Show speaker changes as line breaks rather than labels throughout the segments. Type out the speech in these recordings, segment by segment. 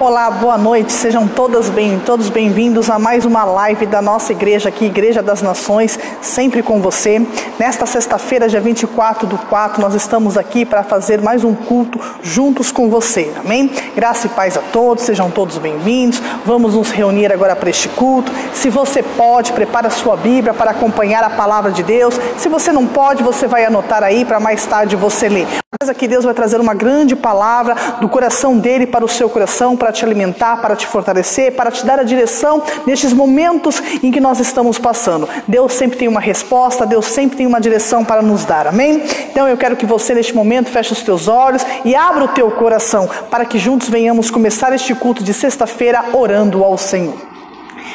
Olá, boa noite, sejam todos bem-vindos a mais uma live da nossa igreja aqui, Igreja das Nações, sempre com você. Nesta sexta-feira, dia 24/4, nós estamos aqui para fazer mais um culto juntos com você, amém? Graça e paz a todos, sejam todos bem-vindos. Vamos nos reunir agora para este culto. Se você pode, prepara a sua Bíblia para acompanhar a palavra de Deus. Se você não pode, você vai anotar aí para mais tarde você ler. Mas aqui Deus vai trazer uma grande palavra do coração dele para o seu coração, para te alimentar, para te fortalecer, para te dar a direção nestes momentos em que nós estamos passando. Deus sempre tem uma resposta, Deus sempre tem uma direção para nos dar, amém? Então eu quero que você neste momento feche os teus olhos e abra o teu coração, para que juntos venhamos começar este culto de sexta-feira orando ao Senhor.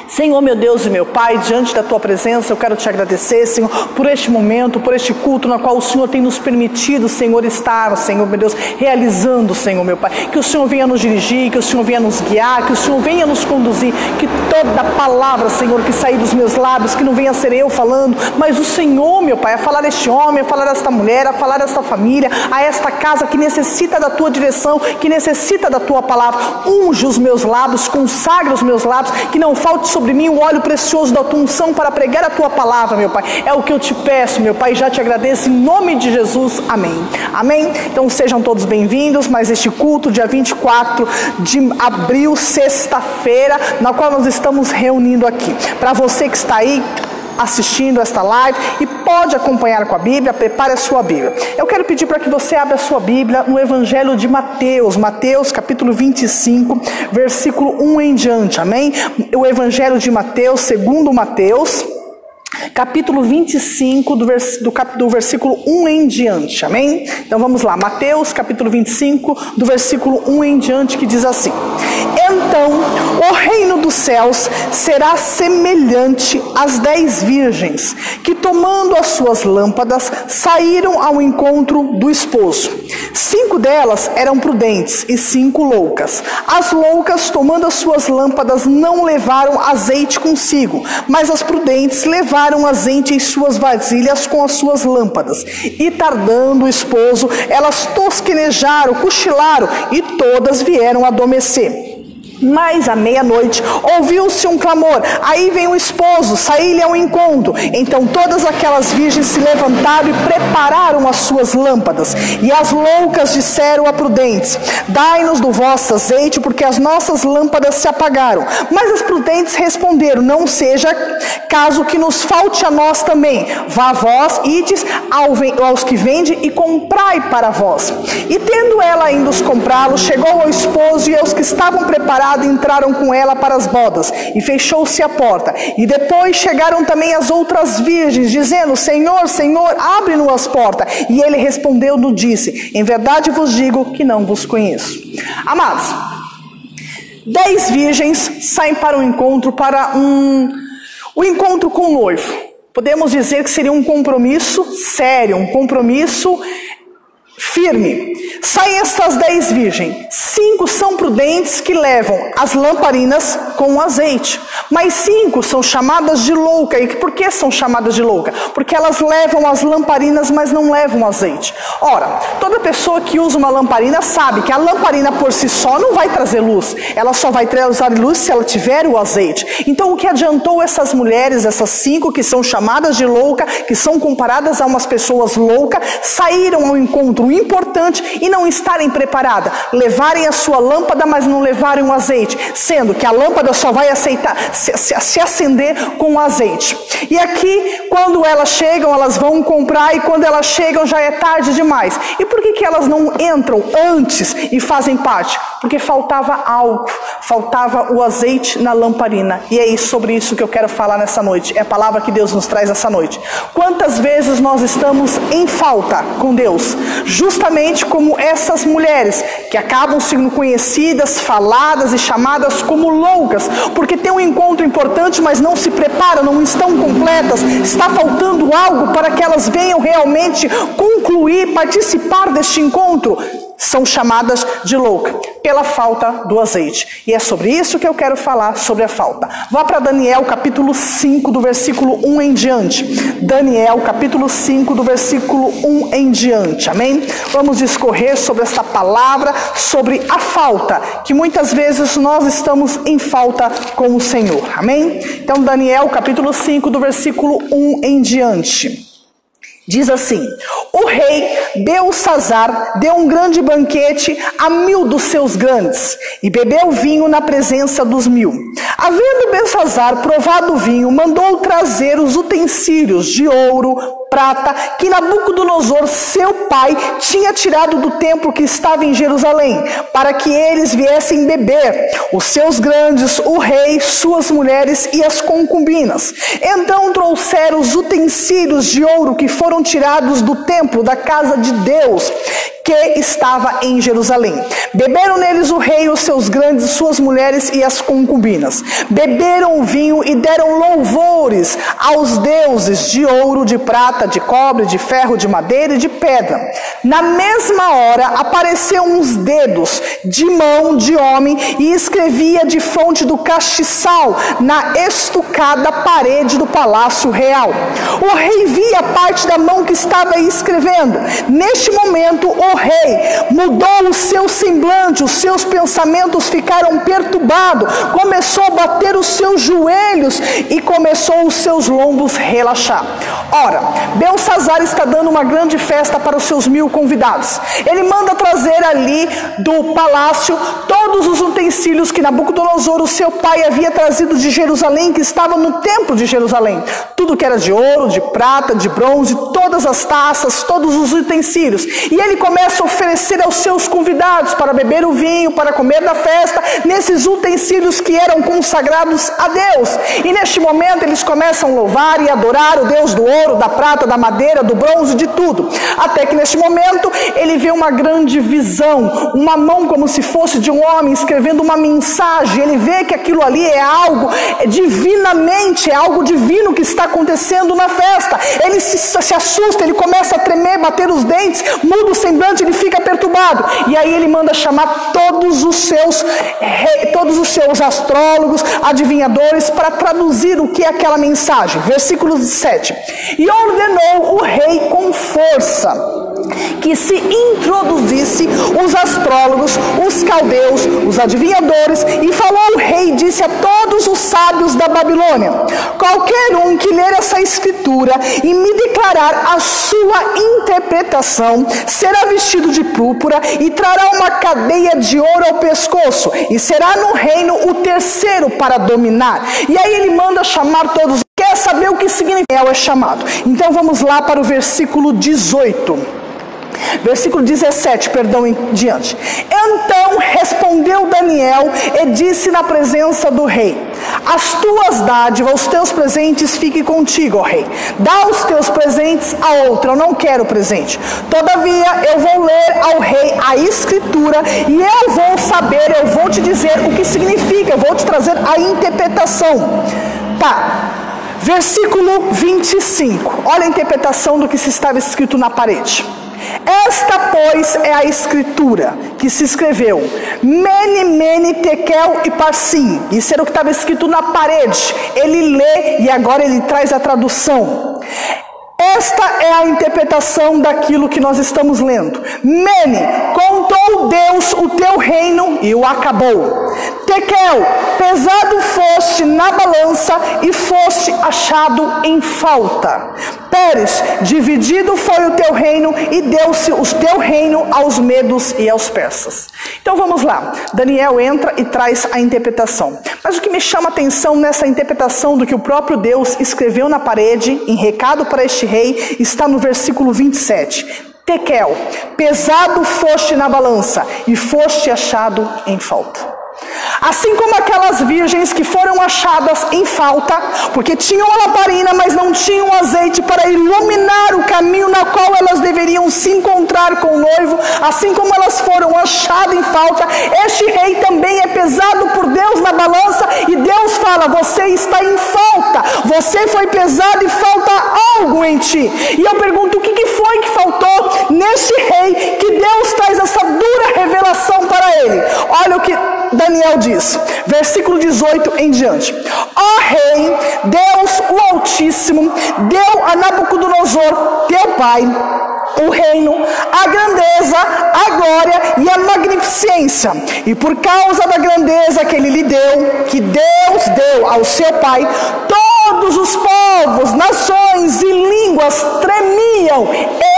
Senhor, meu Deus e meu Pai, diante da Tua presença, eu quero Te agradecer, Senhor, por este momento, por este culto na qual o Senhor tem nos permitido, Senhor, estar, Senhor, meu Deus, realizando, Senhor, meu Pai. Que o Senhor venha nos dirigir, que o Senhor venha nos guiar, que o Senhor venha nos conduzir, que toda palavra, Senhor, que sair dos meus lábios, que não venha ser eu falando, mas o Senhor, meu Pai, a falar este homem, a falar esta mulher, a falar esta família, a esta casa que necessita da Tua direção, que necessita da Tua palavra. Unge os meus lábios, consagra os meus lábios, que não falte sobre mim o óleo precioso da Tua unção para pregar a Tua palavra, meu Pai. É o que eu te peço, meu Pai, já te agradeço em nome de Jesus, amém. Amém? Então sejam todos bem-vindos, mas este culto, dia 24 de abril, sexta-feira, na qual nós estamos reunindo aqui. Para você que está aí assistindo esta live e pode acompanhar com a Bíblia, prepare a sua Bíblia. Eu quero pedir para que você abra a sua Bíblia no Evangelho de Mateus, Mateus capítulo 25, versículo 1 em diante, amém? O Evangelho de Mateus, segundo Mateus, capítulo 25, do versículo 1 em diante, amém? Então vamos lá, Mateus capítulo 25, do versículo 1 em diante, que diz assim: Então o reino dos céus será semelhante às 10 virgens, que tomando as suas lâmpadas, saíram ao encontro do esposo. 5 delas eram prudentes e 5 loucas. As loucas, tomando as suas lâmpadas, não levaram azeite consigo, mas as prudentes levaram azeite em suas vasilhas com as suas lâmpadas. E tardando o esposo, elas tosquenejaram, cochilaram, e todas vieram adormecer. Mas à meia-noite ouviu-se um clamor: aí vem o esposo, saí-lhe ao encontro. Então todas aquelas virgens se levantaram e prepararam as suas lâmpadas. E as loucas disseram a prudentes: dai-nos do vosso azeite, porque as nossas lâmpadas se apagaram. Mas as prudentes responderam: não seja caso que nos falte a nós também. Vá vós, ides aos que vendem e comprai para vós. E tendo ela ainda os comprá-los, chegou ao esposo, e aos que estavam preparados entraram com ela para as bodas, e fechou-se a porta. E depois chegaram também as outras virgens, dizendo: Senhor, Senhor, abre-nos as portas. E ele respondeu-no, disse: em verdade vos digo que não vos conheço. Amados, 10 virgens saem para o encontro, o encontro com o noivo. Podemos dizer que seria um compromisso sério, um compromisso firme. Saem estas 10 virgens. 5 são prudentes, que levam as lamparinas com azeite. Mas 5 são chamadas de louca. E por que são chamadas de louca? Porque elas levam as lamparinas, mas não levam azeite. Ora, toda pessoa que usa uma lamparina sabe que a lamparina por si só não vai trazer luz. Ela só vai trazer luz se ela tiver o azeite. Então o que adiantou essas mulheres, essas 5 que são chamadas de louca, que são comparadas a umas pessoas loucas, saíram ao encontro importante e não estarem preparadas, levarem a sua lâmpada, mas não levarem o azeite, sendo que a lâmpada só vai se acender com o azeite. E aqui, quando elas chegam, elas vão comprar, e quando elas chegam já é tarde demais. E por que elas não entram antes e fazem parte? Porque faltava álcool, faltava o azeite na lamparina. E é sobre isso que eu quero falar nessa noite. É a palavra que Deus nos traz essa noite. Quantas vezes nós estamos em falta com Deus? Justamente como essas mulheres que acabam sendo conhecidas, faladas e chamadas como loucas, porque tem um encontro importante, mas não se preparam, não estão completas, está faltando algo para que elas venham realmente concluir, participar deste encontro. São chamadas de louca. pela falta do azeite. E é sobre isso que eu quero falar, sobre a falta. Vá para Daniel capítulo 5, do versículo 1 em diante. Daniel capítulo 5, do versículo 1 em diante. Amém? Vamos discorrer sobre essa palavra, sobre a falta, que muitas vezes nós estamos em falta com o Senhor. Amém? Então Daniel capítulo 5, do versículo 1 em diante. Diz assim: o rei Belsazar deu um grande banquete a 1000 dos seus grandes, e bebeu vinho na presença dos 1000. Havendo Belsazar provado o vinho, mandou trazer os utensílios de ouro, prata, que Nabucodonosor, seu pai, tinha tirado do templo que estava em Jerusalém, para que eles viessem beber, os seus grandes, o rei, suas mulheres e as concubinas. Então trouxeram os utensílios de ouro que foram tirados do templo da casa de Deus, que estava em Jerusalém. Beberam neles o rei, os seus grandes, suas mulheres e as concubinas. Beberam o vinho e deram louvores aos deuses de ouro, de prata, de cobre, de ferro, de madeira e de pedra. Na mesma hora apareceram uns dedos de mão de homem e escrevia de fronte do castiçal na estucada parede do palácio real. O rei via parte da mão que estava aí escrevendo. Neste momento o rei mudou o seu semblante, os seus pensamentos ficaram perturbados, começou a bater os seus joelhos e começou os seus lombos relaxar. Ora, Belsazar está dando uma grande festa para os seus 1000 convidados. Ele manda trazer ali do palácio todos os utensílios que Nabucodonosor, o seu pai, havia trazido de Jerusalém, que estava no templo de Jerusalém. Tudo que era de ouro, de prata, de bronze, todas as taças, todos os utensílios. E ele começa a oferecer aos seus convidados para beber o vinho, para comer na festa, nesses utensílios que eram consagrados a Deus. E neste momento eles começam a louvar e adorar o Deus do ouro, da prata, da madeira, do bronze, de tudo. Até que neste momento ele vê uma grande visão, uma mão como se fosse de um homem escrevendo uma mensagem. Ele vê que aquilo ali é algo divinamente, é algo divino que está acontecendo na festa. Ele se assusta, ele começa a tremer, bater os dentes, muda o semblante, ele fica perturbado. E aí ele manda chamar todos os seus astrólogos, adivinhadores, para traduzir o que é aquela mensagem. Versículo 7. E ordenou o rei com força que se introduzisse os astrólogos, os caldeus, os adivinhadores, e falou o rei, disse a todos os sábios da Babilônia: qualquer um que ler essa escritura e me declarar a sua interpretação, será vestido de púrpura e trará uma cadeia de ouro ao pescoço, e será no reino o terceiro para dominar. E aí ele manda chamar todos. Quer saber o que significa é chamado? Então vamos lá para o versículo 18. Versículo 17, perdão, em diante. Então respondeu Daniel e disse na presença do rei: as tuas dádivas, os teus presentes fiquem contigo, ó rei. Dá os teus presentes a outra, eu não quero presente. Todavia eu vou ler ao rei a escritura e eu vou saber, eu vou te dizer o que significa, eu vou te trazer a interpretação. Tá. Versículo 25. Olha a interpretação do que se estava escrito na parede. Esta, pois, é a escritura que se escreveu: Mene, Mene, Tekel e Parsim. Isso era o que estava escrito na parede. Ele lê e agora ele traz a tradução. Esta é a interpretação daquilo que nós estamos lendo. Mene, contou Deus o teu reino e o acabou. Tekel, pesado foste na balança e foste achado em falta. Pérez, dividido foi o teu reino e deu-se o teu reino aos medos e aos persas. Então vamos lá. Daniel entra e traz a interpretação. Mas o que me chama a atenção nessa interpretação do que o próprio Deus escreveu na parede, em recado para este rei, está no versículo 27. Tekel, pesado foste na balança e foste achado em falta. Assim como aquelas virgens que foram achadas em falta, porque tinham a lamparina, mas não tinham azeite para iluminar o caminho na qual elas deveriam se encontrar com o noivo, assim como elas foram achadas em falta, este rei também é pesado por Deus na balança, e Deus fala: você está em falta, você foi pesado e falta algo em ti. E eu pergunto: o que foi que faltou neste rei, que Deus traz essa dura revelação para ele? Daniel diz, versículo 18 em diante: ó rei, Deus o Altíssimo deu a Nabucodonosor, teu pai, o reino, a grandeza, a glória e a magnificência. E por causa da grandeza que ele lhe deu, que Deus deu ao seu pai, todos os povos, nações e línguas tremiam e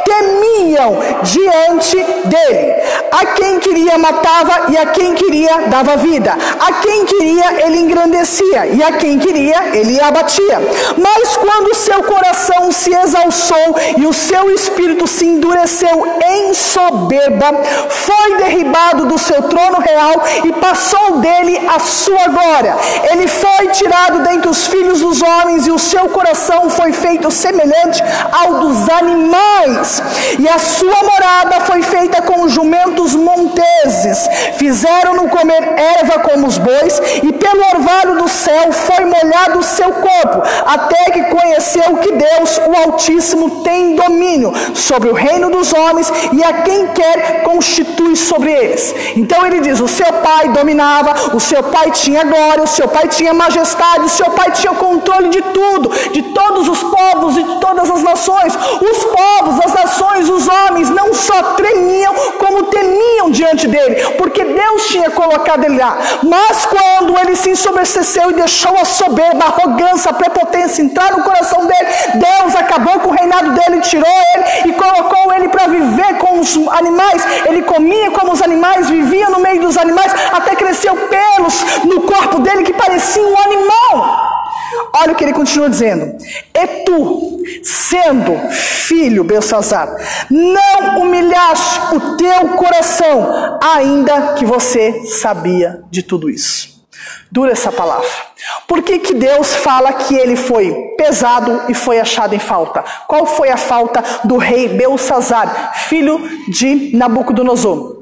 temiam diante dele. A quem queria matava e a quem queria dava vida. A quem queria ele engrandecia e a quem queria ele abatia. Mas quando seu coração se exalçou e o seu espírito se endureceu em soberba, foi derribado do seu trono real e passou dele a sua glória. Ele foi tirado dentre os filhos dos homens e o seu coração foi feito semelhante ao dos animais. E a sua morada foi feita com jumentos monteses. Fizeram-no comer erva como os bois, e pelo orvalho do céu foi molhado o seu corpo, até que conheceu que Deus, o Altíssimo, tem domínio sobre o reino dos homens, e a quem quer constitui sobre eles. Então ele diz, o seu pai dominava, o seu pai tinha glória, o seu pai tinha majestade, o seu pai tinha o controle de tudo, de todos os povos e de todas as nações. Os povos, as nações, os homens não só tremiam, como temiam diante dele, porque Deus tinha colocado ele lá. Mas quando ele se ensoberbeceu e deixou a soberba, a arrogância, a prepotência entrar no coração dele, Deus acabou com o reinado dele, tirou ele e colocou ele para viver com os animais. Ele comia como os animais, vivia no meio dos animais, até cresceu pelos no corpo dele que parecia um animal. Olha o que ele continua dizendo: e tu, sendo filho, Belsazar, não humilhaste o teu coração, ainda que você sabia de tudo isso. Dura essa palavra. Por que que Deus fala que ele foi pesado e foi achado em falta? Qual foi a falta do rei Belsazar, filho de Nabucodonosor?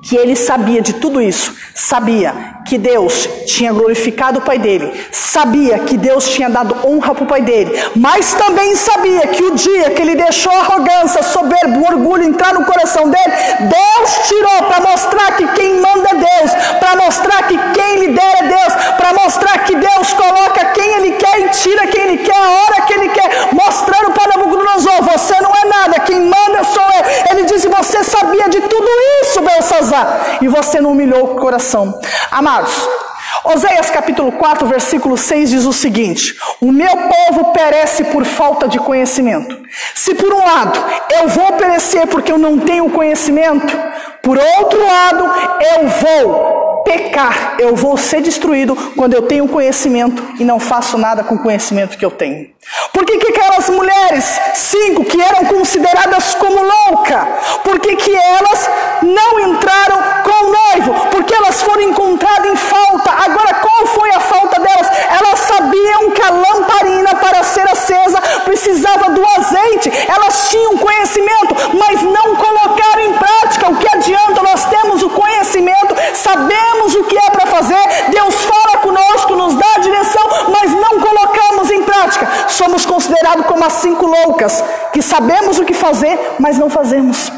Que ele sabia de tudo isso, sabia que Deus tinha glorificado o pai dele, sabia que Deus tinha dado honra para o pai dele, mas também sabia que o dia que ele deixou a arrogância, soberbo, o orgulho entrar no coração dele, Deus tirou para mostrar que quem manda é Deus, para mostrar que quem lidera é Deus, para mostrar que Deus coloca quem ele quer e tira quem ele quer, a hora que ele quer, mostrando para Nabucodonosor, você não é nada, quem manda sou eu. Ele disse, você sabia de tudo isso, Belsazar, e você não humilhou o coração. Amados, Oséias capítulo 4, versículo 6 diz o seguinte: o meu povo perece por falta de conhecimento. Se por um lado eu vou perecer porque eu não tenho conhecimento, por outro lado eu vou pecar, eu vou ser destruído quando eu tenho conhecimento e não faço nada com o conhecimento que eu tenho. Por que que aquelas mulheres, 5, que eram consideradas como loucas, por que que elas não entraram com o noivo? Porque elas foram encontradas em falta. Agora, qual foi a falta delas? Elas sabiam que a lamparina, para ser acesa, precisava do azeite. Elas tinham conhecimento, mas não colocaram em prática. O que adianta? Nós temos o conhecimento, sabemos o que é para fazer, Deus fala conosco, nos dá a direção, mas não colocamos em prática. Somos considerados como as 5 loucas, que sabemos o que fazer, mas não fazemos.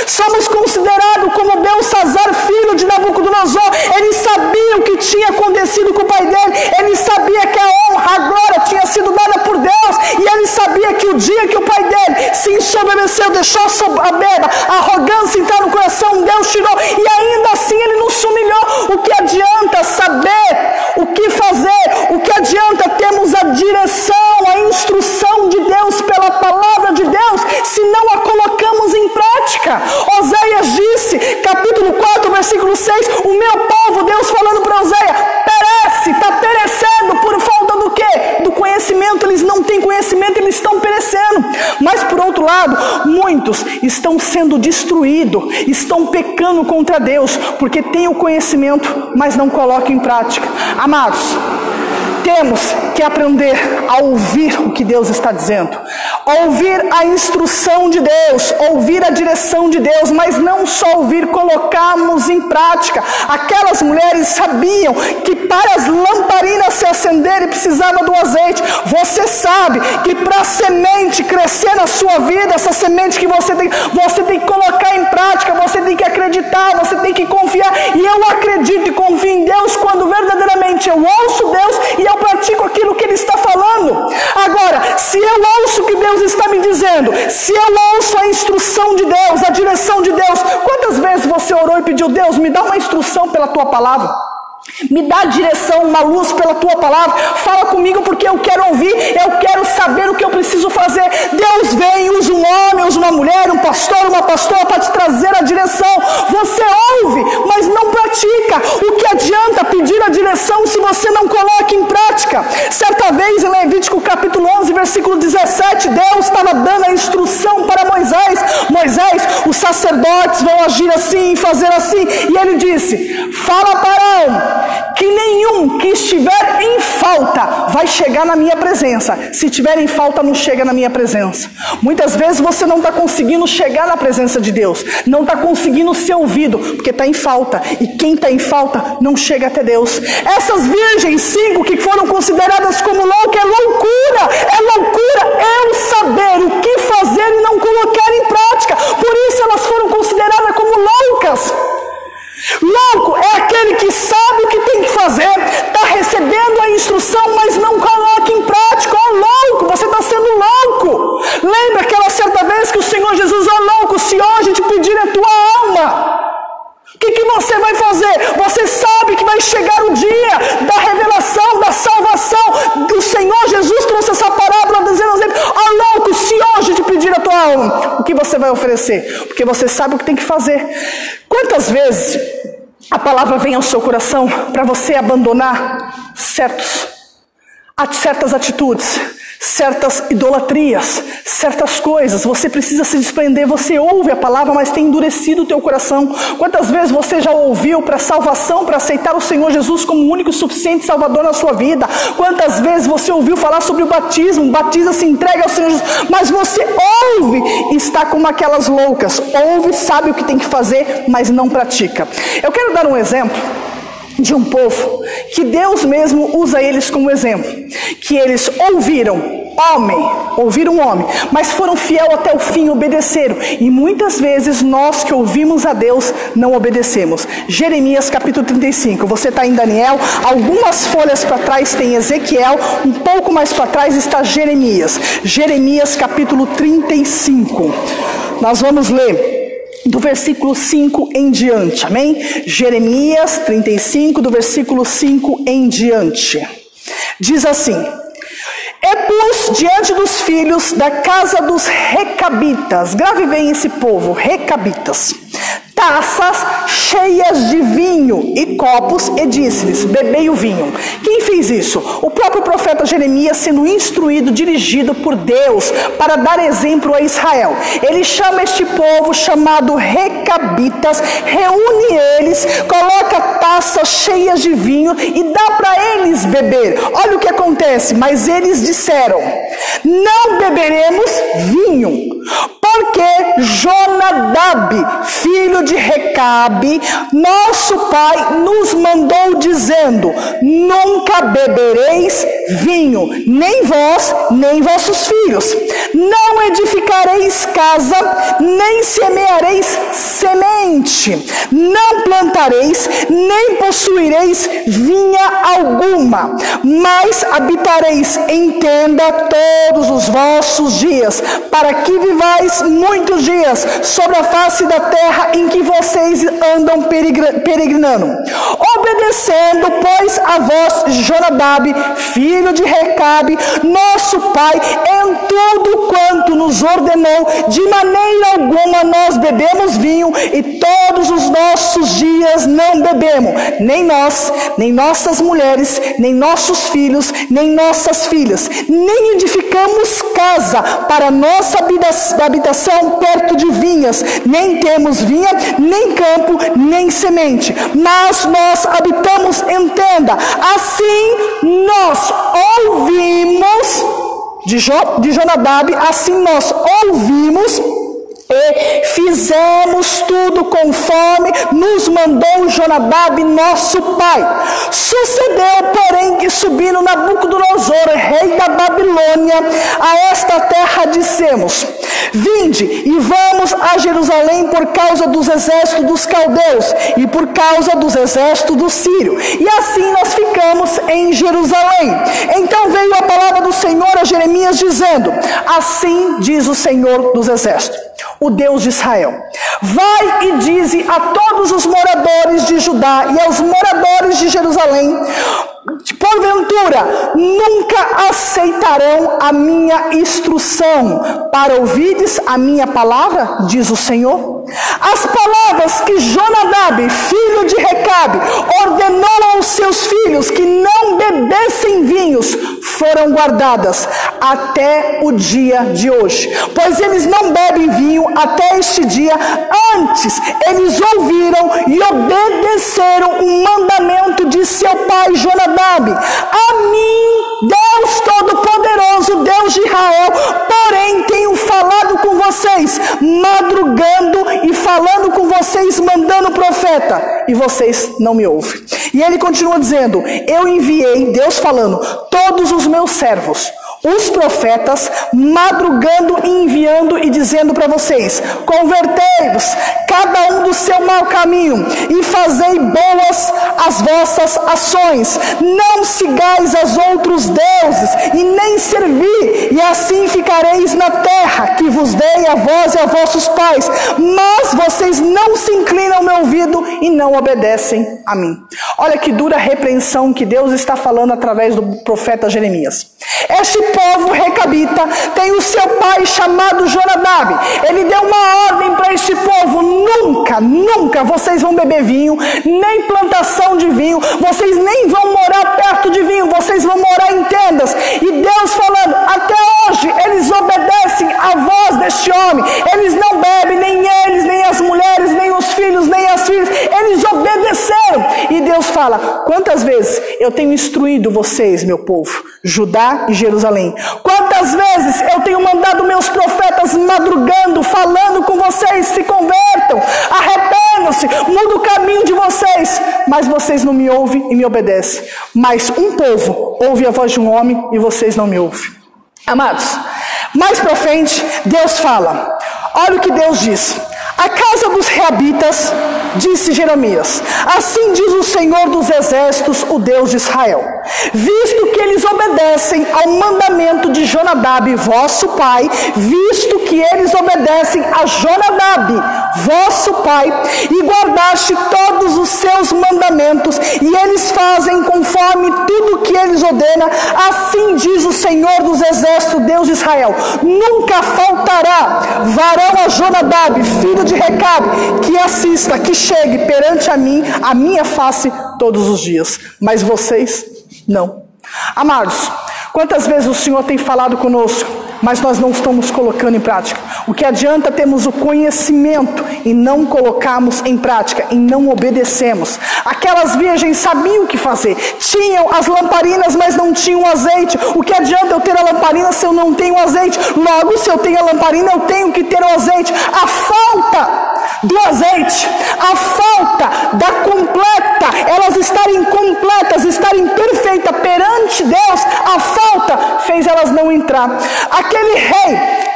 Somos considerados como Belsazar, filho de Nabucodonosor. Ele sabia o que tinha acontecido com o pai dele, ele sabia que a honra, a glória tinha sido dada por Deus, e ele sabia que o dia que o pai dele se ensoberbeceu, deixou a soberba, a arrogância entrar no coração, Deus tirou, e ainda assim ele não se humilhou. O que adianta saber o que fazer? O que adianta termos a direção, a instrução de Deus pela palavra de Deus, se não a colocamos em prática? Oséias disse, capítulo 4, versículo 6, o meu povo, Deus falando para Oséias, perece, está perecendo por falta do quê? Do conhecimento. Eles não têm conhecimento, eles estão perecendo. Mas por outro lado, muitos estão sendo destruídos, estão pecando contra Deus, porque têm o conhecimento, mas não colocam em prática. Amados, temos que aprender a ouvir o que Deus está dizendo, ouvir a instrução de Deus, ouvir a direção de Deus, mas não só ouvir, colocarmos em prática. Aquelas mulheres sabiam que para as lamparinas se acenderem precisava do azeite. Você sabe que para a semente crescer na sua vida, essa semente que você tem que colocar em prática, você tem que acreditar, você tem que confiar. E eu acredito e confio em Deus quando verdadeiramente eu ouço Deus e eu pratico aquilo que Ele está falando. Agora, se eu ouço o que Deus está me dizendo, se eu ouço a instrução de Deus, a direção de Deus, quantas vezes você orou e pediu: Deus, me dá uma instrução pela Tua palavra, me dá direção, uma luz pela Tua palavra, fala comigo porque eu quero ouvir, eu quero saber o que eu preciso fazer. Deus vem, usa um homem, usa uma mulher, um pastor, uma pastora para te trazer a direção. Você ouve, mas não pratica. O que adianta pedir a direção se você não coloca em prática? Certa vez em Levítico capítulo 11, versículo 17, Deus estava dando a instrução para Moisés: Moisés, os sacerdotes vão agir assim e fazer assim. E ele disse: fala para Arão que nenhum que estiver em falta vai chegar na minha presença. Se tiver em falta, não chega na minha presença. Muitas vezes você não está conseguindo chegar na presença de Deus, não está conseguindo ser ouvido, porque está em falta. E quem está em falta não chega até Deus. Essas virgens 5 que foram consideradas como loucas, é loucura eu saber o que fazer e não colocar em prática. Por isso elas foram consideradas como loucas. Louco é aquele que sabe o que tem que fazer, está recebendo a instrução, mas não coloca em prática. Louco, você está sendo louco. Lembra aquela certa vez que o Senhor Jesus: louco, se hoje te pedir a tua alma, o que você vai fazer? Você sabe que vai chegar o dia da revelação, da salvação. O Senhor Jesus trouxe essa parábola dizendo: louco, se hoje te pedir a tua alma, o que você vai oferecer? Porque você sabe o que tem que fazer. Quantas vezes a palavra vem ao seu coração para você abandonar certas atitudes, certas idolatrias, certas coisas? Você precisa se desprender. Você ouve a palavra, mas tem endurecido o teu coração. Quantas vezes você já ouviu para salvação, para aceitar o Senhor Jesus como o único e suficiente Salvador na sua vida? Quantas vezes você ouviu falar sobre o batismo? Batiza, se entrega ao Senhor Jesus, mas você ouve e está como aquelas loucas. Ouve, sabe o que tem que fazer, mas não pratica. Eu quero dar um exemplo de um povo que Deus mesmo usa eles como exemplo, que eles ouviram homem, mas foram fiel até o fim, obedeceram. E muitas vezes nós que ouvimos a Deus não obedecemos. Jeremias capítulo 35, você está em Daniel, algumas folhas para trás tem Ezequiel, um pouco mais para trás está Jeremias capítulo 35. Nós vamos ler do versículo 5 em diante, amém? Jeremias 35, do versículo 5 em diante. Diz assim: e pus diante dos filhos da casa dos recabitas, grave bem esse povo, recabitas, taças cheias de vinho e copos, e disse-lhes: bebei o vinho. Quem fez isso? O próprio profeta Jeremias, sendo instruído, dirigido por Deus para dar exemplo a Israel. Ele chama este povo chamado recabitas, reúne eles, coloca taças cheias de vinho e dá para eles beber. Olha o que acontece: mas eles disseram: não beberemos vinho, porque Jonadab, filho de Recabe, nosso pai, nos mandou dizendo: nunca bebereis vinho, nem vós, nem vossos filhos. Não edificareis casa, nem semeareis semente. Não plantareis, nem possuireis vinha alguma. Mas habitareis em tenda todos os vossos dias, para que vivais muitos dias sobre a face da terra em que vocês andam peregrinando. Obedecendo, pois, a voz Jonadab, filho filho de Recabe, nosso pai, em tudo quanto nos ordenou, de maneira alguma nós bebemos vinho, e todos os nossos dias não bebemos, nem nós, nem nossas mulheres, nem nossos filhos, nem nossas filhas, nem edificamos casa para nossa habitação perto de vinhas, nem temos vinha, nem campo, nem semente, mas nós habitamos em tenda. Assim nós ouvimos de Jonadab, assim nós ouvimos e fizemos tudo conforme nos mandou Jonadab, nosso pai. Sucedeu, porém, que subindo Nabucodonosor, rei da Babilônia, a esta terra, dissemos: vinde e vamos a Jerusalém por causa dos exércitos dos caldeus e por causa dos exércitos do Sírio. E assim nós ficamos em Jerusalém. Então veio a palavra do Senhor a Jeremias dizendo: assim diz o Senhor dos exércitos, o Deus de Israel: vai e dize a todos os moradores de Judá e aos moradores de Jerusalém: porventura nunca aceitarão a minha instrução para ouvirdes a minha palavra, diz o Senhor. As palavras que Jonadab, filho de Recabe, ordenou aos seus filhos que não bebessem vinhos, foram guardadas até o dia de hoje, pois eles não bebem vinho até este dia. Antes eles ouviram e obedeceram o mandamento de seu pai Jonadab. A mim, Deus Todo-Poderoso, Deus de Israel, porém tenho falado com vocês, madrugando e falando com vocês, mandando profeta, e vocês não me ouvem. E ele continua dizendo: eu enviei, Deus falando, todos os meus servos, os profetas, madrugando e enviando e dizendo para vocês: convertei-vos, cada um do seu mau caminho, e fazei boas as vossas ações. Não sigais aos outros deuses, e nem servi, e assim ficareis na terra que vos dei a vós e a vossos pais. Mas vocês não se inclinam ao meu ouvido e não obedecem a mim. Olha que dura repreensão que Deus está falando através do profeta Jeremias. Este povo recabita tem o seu pai chamado Jonadab. Ele deu uma ordem para este povo: nunca vocês vão beber vinho, nem plantação de vinho, vocês nem vão morar perto de vinho, vocês vão morar em tendas. E Deus falando: até hoje eles obedecem à voz deste homem, eles não bebem, nem eles, nem as mulheres, nem os filhos, nem as filhas, eles obedeceram. E Deus fala: quantas vezes eu tenho instruído vocês, meu povo, Judá e Jerusalém, quantas vezes eu tenho mandado meus profetas madrugando, falando com vocês: se convertam, arrependam-se, muda o caminho de vocês, mas vocês não me ouvem e me obedecem. Mas um povo ouve a voz de um homem e vocês não me ouvem. Amados, mais para frente Deus fala, olha o que Deus diz: a casa dos reabitas, disse Jeremias, assim diz o Senhor dos exércitos, o Deus de Israel: visto que eles obedecem ao mandamento de Jonadab, vosso pai, visto que eles obedecem a Jonadab, vosso pai, e guardaste todos os seus mandamentos, e eles fazem conforme tudo que eles ordenam, assim diz o Senhor dos exércitos, Deus de Israel: nunca faltará varão a Jonadab, filho de Recabe, que assista, que chegue perante a mim, a minha face, todos os dias. Mas vocês, não. Amados, quantas vezes o Senhor tem falado conosco, mas nós não estamos colocando em prática? O que adianta termos o conhecimento e não colocarmos em prática, e não obedecemos? Aquelas virgens sabiam o que fazer, tinham as lamparinas, mas não tinham azeite. O que adianta eu ter a lamparina se eu não tenho azeite? Logo, se eu tenho a lamparina, eu tenho que ter o azeite. A falta do azeite, a falta da completa, elas estarem completas, estarem perfeitas perante Deus, a falta fez elas não entrar. Aquele rei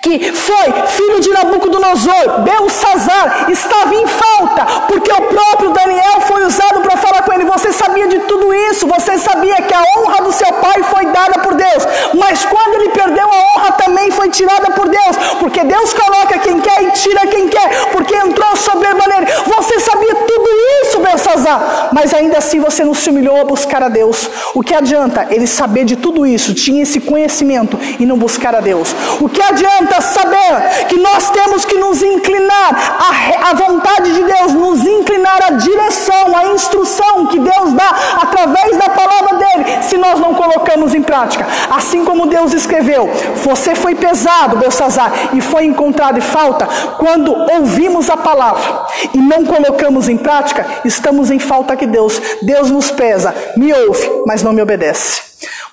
que foi filho de Nabucodonosor, Belsazar, estava em falta, porque o próprio Daniel foi usado para falar com ele: você sabia de tudo isso, você sabia que a honra do seu pai foi dada por Deus, mas quando ele perdeu a honra também foi tirada por Deus, porque Deus coloca quem quer e tira quem quer, porque entrou soberba nele. Você sabia tudo isso, Belsazar, mas ainda assim você não se humilhou a buscar a Deus. O que adianta ele saber de tudo isso, tinha esse conhecimento e não buscar a Deus? O que adianta saber que nós temos que nos inclinar à vontade de Deus, nos inclinar à direção, à instrução que Deus dá através da palavra dele, se nós não colocamos em prática? Assim como Deus escreveu, você foi pesado, Belsazar, e foi encontrado em falta. Quando ouvimos a palavra e não colocamos em prática, estamos em falta que Deus nos pesa, me ouve, mas não me obedece.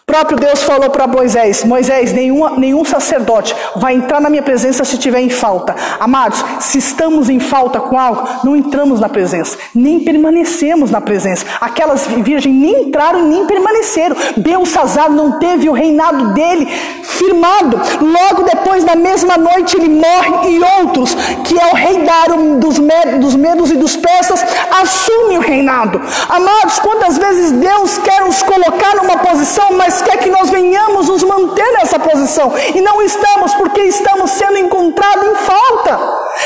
O próprio Deus falou para Moisés: Moisés, nenhum sacerdote vai entrar na minha presença se estiver em falta. Amados, se estamos em falta com algo, não entramos na presença, nem permanecemos na presença. Aquelas virgens nem entraram e nem permaneceram. Belsazar não teve o reinado dele firmado. Logo depois, na mesma noite, ele morre e outros, que é o rei Dário dos medos e dos persas, assume o reinado. Amados, quantas vezes Deus quer nos colocar numa posição, mas quer que nós venhamos nos manter nessa posição, e não estamos, porque estamos sendo encontrados em falta.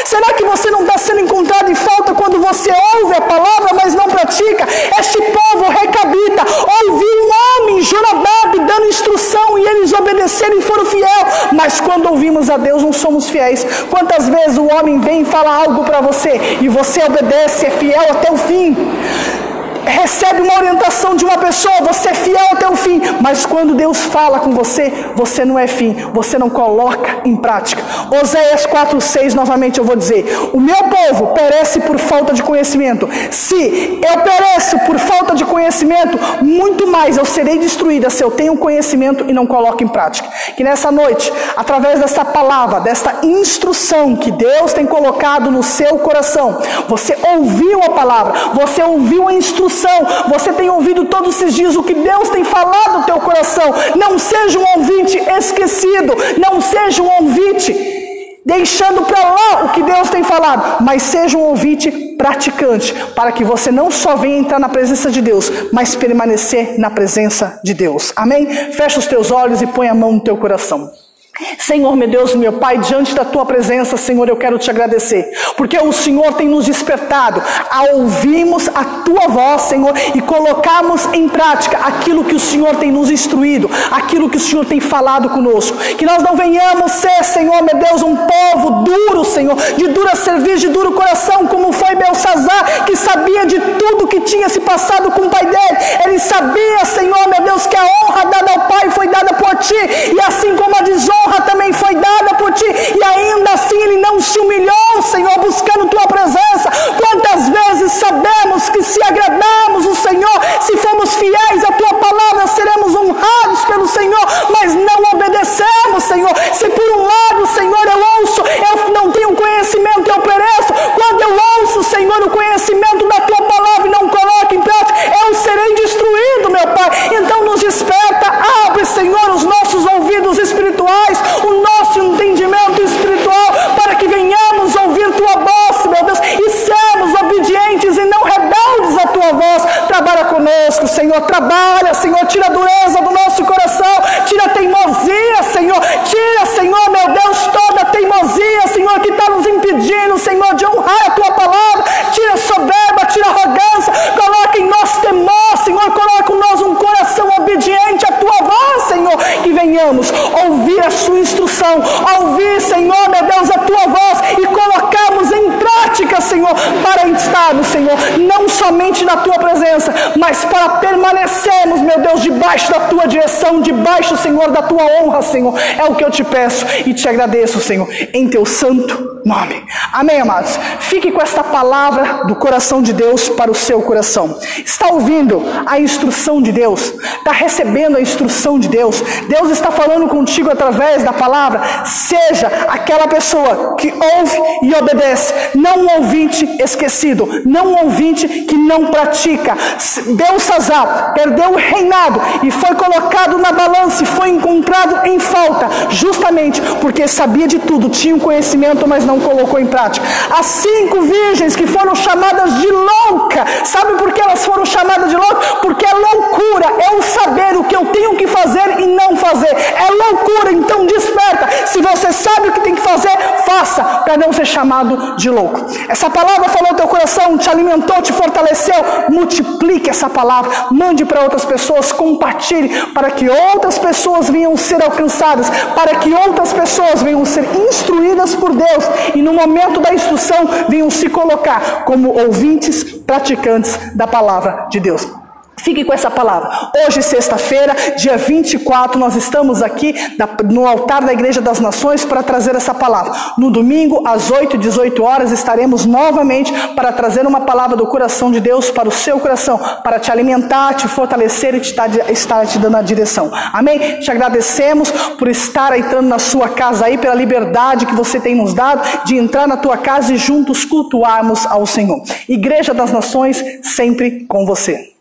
Será que você não está sendo encontrado em falta quando você ouve a palavra, mas não pratica? Este povo recabita, ouviu um homem, Jonadab, dando instrução, e eles obedeceram e foram fiéis, mas quando ouvimos a Deus não somos fiéis. Quantas vezes o homem vem e fala algo para você, e você obedece, é fiel até o fim? Recebe uma orientação de uma pessoa, você é fiel até o fim, mas quando Deus fala com você, você não é fim, você não coloca em prática. Oséias 4:6, novamente eu vou dizer: o meu povo perece por falta de conhecimento. Se eu pereço por falta de conhecimento, muito mais eu serei destruída se eu tenho conhecimento e não coloco em prática. Que nessa noite, através dessa palavra, desta instrução que Deus tem colocado no seu coração, você ouviu a palavra, você ouviu a instrução, você tem ouvido todos esses dias o que Deus tem falado no teu coração. Não seja um ouvinte esquecido, não seja um ouvinte deixando para lá o que Deus tem falado, mas seja um ouvinte praticante, para que você não só venha entrar na presença de Deus, mas permanecer na presença de Deus. Amém? Fecha os teus olhos e põe a mão no teu coração. Senhor, meu Deus, meu Pai, diante da Tua presença, Senhor, eu quero Te agradecer, porque o Senhor tem nos despertado a ouvirmos a Tua voz, Senhor, e colocarmos em prática aquilo que o Senhor tem nos instruído, aquilo que o Senhor tem falado conosco. Que nós não venhamos ser, Senhor, meu Deus, um povo duro, Senhor, de dura cerviz, de duro coração, como foi Belsazar, que sabia de tudo que tinha se passado com o pai dele. Ele sabia, Senhor, meu Deus, que a honra dada ao Pai foi dada por Ti, e assim como a desonra também foi dada por Ti, e ainda assim ele não se humilhou, Senhor, buscando Tua presença. Quantas vezes sabemos que se agradarmos o Senhor, se formos fiéis à Tua palavra, seremos honrados pelo Senhor, mas não obedecemos, Senhor. Se por um lado, Senhor, eu não tenho conhecimento, eu pereço. Quando eu ouço, Senhor, o conhecimento da Tua palavra e não coloco em prática, eu serei destruído, meu Pai. Então nos desperta, abre, Senhor, os nossos ouvidos espirituais, o nosso entendimento espiritual, para que venhamos ouvir Tua voz, meu Deus, e sermos obedientes e não rebeldes à Tua voz. Trabalha conosco, Senhor, trabalha, Senhor, tira a dureza do nosso coração, tira a teimosia, Senhor, tira, Senhor, meu Deus, toda a teimosia, Senhor, que está nos impedindo, Senhor, de honrar a Tua palavra. Tira a soberba, tira a arrogância, coloca em nós temor, Senhor, coloca em nós um coração obediente à Tua voz, Senhor, que venhamos ouvir a Sua instrução, ouvir, Senhor, meu Deus, a Tua voz e colocarmos em prática, Senhor, para estarmos, Senhor, não somente na Tua presença, mas para permanecermos, meu Deus, debaixo da Tua direção, debaixo, Senhor, da Tua honra, Senhor. É o que eu Te peço e Te agradeço, Senhor, em Teu santo nome. Amém, amados? Fique com esta palavra do coração de Deus para o seu coração. Está ouvindo a instrução de Deus? Está recebendo a instrução de Deus? Deus está falando contigo através da palavra? Seja aquela pessoa que ouve e obedece, não um ouvinte esquecido, não um ouvinte que não pratica. Belsazar perdeu o reinado e foi colocado na balança e foi encontrado em falta, justamente porque sabia de tudo, tinha um conhecimento, mas não colocou em prática. As 5 virgens que foram chamadas de louca, sabe por que elas foram chamadas de louca? Porque é loucura, é o saber o que eu tenho que fazer e não fazer, é loucura. Então desperta, Se você sabe o que tem que fazer, faça, para não ser chamado de louco. Essa palavra falou no teu coração, te alimentou, te fortaleceu. Multiplique essa palavra, mande para outras pessoas, compartilhe, para que outras pessoas venham ser alcançadas, para que outras pessoas venham ser instruídas por Deus e no momento da instrução venham se colocar como ouvintes, praticantes da palavra de Deus. Fique com essa palavra. Hoje, sexta-feira, dia 24, nós estamos aqui no altar da Igreja das Nações para trazer essa palavra. No domingo, às 8 e 18 horas, estaremos novamente para trazer uma palavra do coração de Deus para o seu coração, para te alimentar, te fortalecer e estar te dando a direção. Amém? Te agradecemos por estar entrando na sua casa aí, pela liberdade que você tem nos dado de entrar na tua casa e juntos cultuarmos ao Senhor. Igreja das Nações, sempre com você.